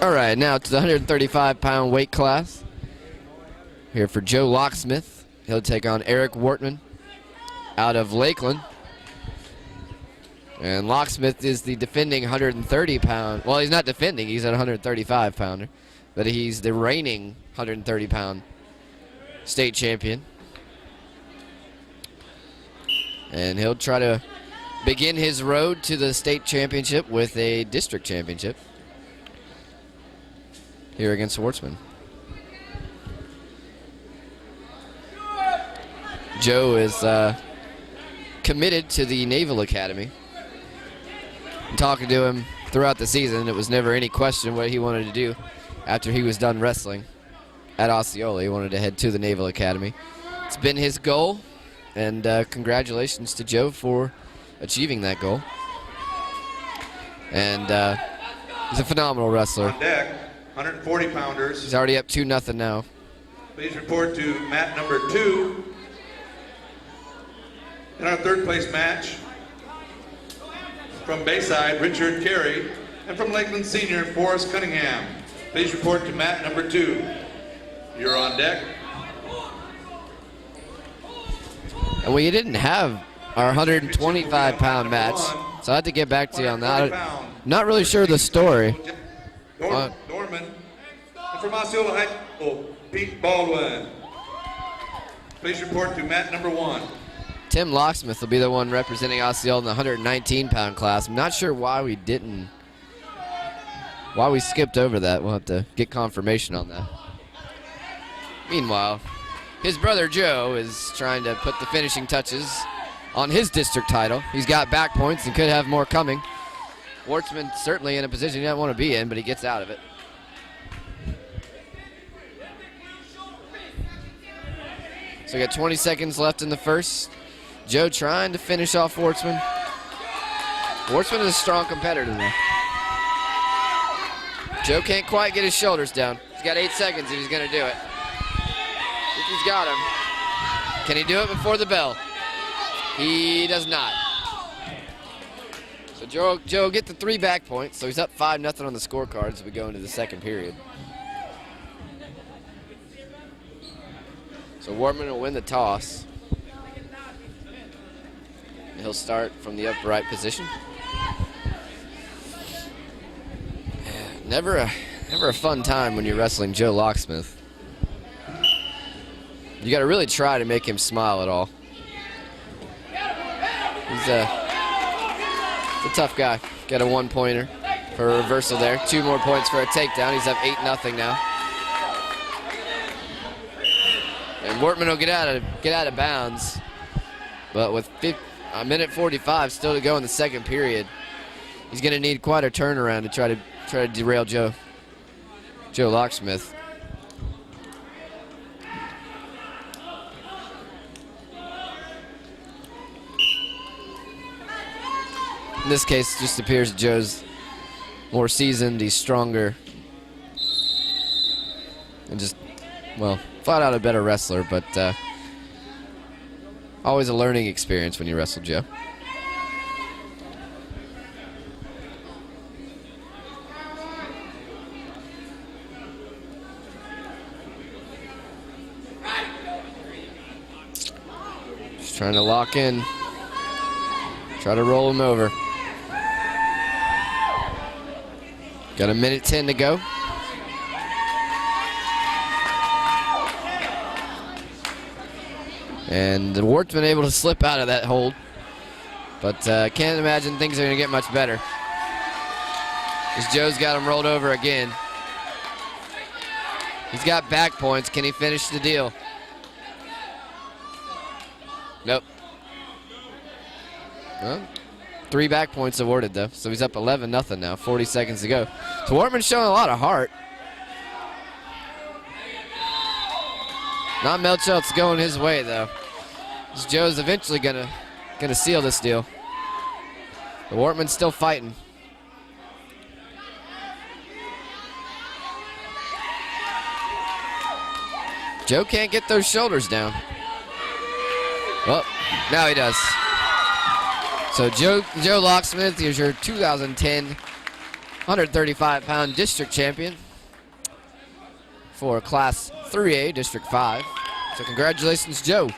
All right, now to the 135-pound weight class. Here for Joe Locksmith. He'll take on Eric Wortman out of Lakeland. And Locksmith is the defending 130-pound. Well, he's not defending. He's a 135-pounder. But he's the reigning 130-pound state champion. And he'll try to begin his road to the state championship with a district championship here against Wortman. Joe is committed to the Naval Academy. I'm talking to him throughout the season. It was never any question what he wanted to do after he was done wrestling at Osceola. He wanted to head to the Naval Academy. It's been his goal, and congratulations to Joe for achieving that goal. And he's a phenomenal wrestler. On deck, 140-pounders. He's already up 2-0 now. Please report to mat number 2. In our third place match, from Bayside, Richard Carey, and from Lakeland Senior, Forrest Cunningham. Please report to mat number 2. You're on deck. And we didn't have our 125-pound match, so I had to get back to you on that. Not really sure the story. Norman. And from Osceola High School, Pete Baldwin. Please report to mat number 1. Tim Locksmith will be the one representing Osceola in the 119-pound class. I'm not sure why we skipped over that. We'll have to get confirmation on that. Meanwhile, his brother Joe is trying to put the finishing touches on his district title. He's got back points and could have more coming. Wortman certainly in a position he doesn't want to be in, but he gets out of it. So we got 20 seconds left in the first. Joe trying to finish off Wortman. Wortman is a strong competitor though. Joe can't quite get his shoulders down. He's got 8 seconds if he's going to do it. I think he's got him. Can he do it before the bell? He does not. So Joe get the 3 back points, so he's up 5-0 on the scorecard as we go into the second period. So Wortman will win the toss. He'll start from the upright position. Never a fun time when you're wrestling Joe Locksmith. You got to really try to make him smile at all. He's a tough guy. Got a 1-pointer for a reversal there. 2 more points for a takedown. He's up 8-0 now. And Wortman will get out of bounds, but with a minute 45 still to go in the second period, he's going to need quite a turnaround to try to derail Joe Locksmith. In this case, it just appears Joe's more seasoned, he's stronger, and just, well, flat out a better wrestler, but always a learning experience when you wrestle Joe. Just trying to lock in, try to roll him over. Got a minute 10 to go. And Wort's been able to slip out of that hold, but can't imagine things are going to get much better. As Joe's got him rolled over again. He's got back points. Can he finish the deal? Nope. Well, 3 back points awarded though, so he's up 11-0 now. 40 seconds to go. So Wortman's showing a lot of heart. Not much else going his way though. Joe's eventually gonna seal this deal. But Wortman's still fighting. Joe can't get those shoulders down. Well, now he does. So Joe Locksmith is your 2010 135-pound district champion for Class 3A, District 5. So congratulations, Joe.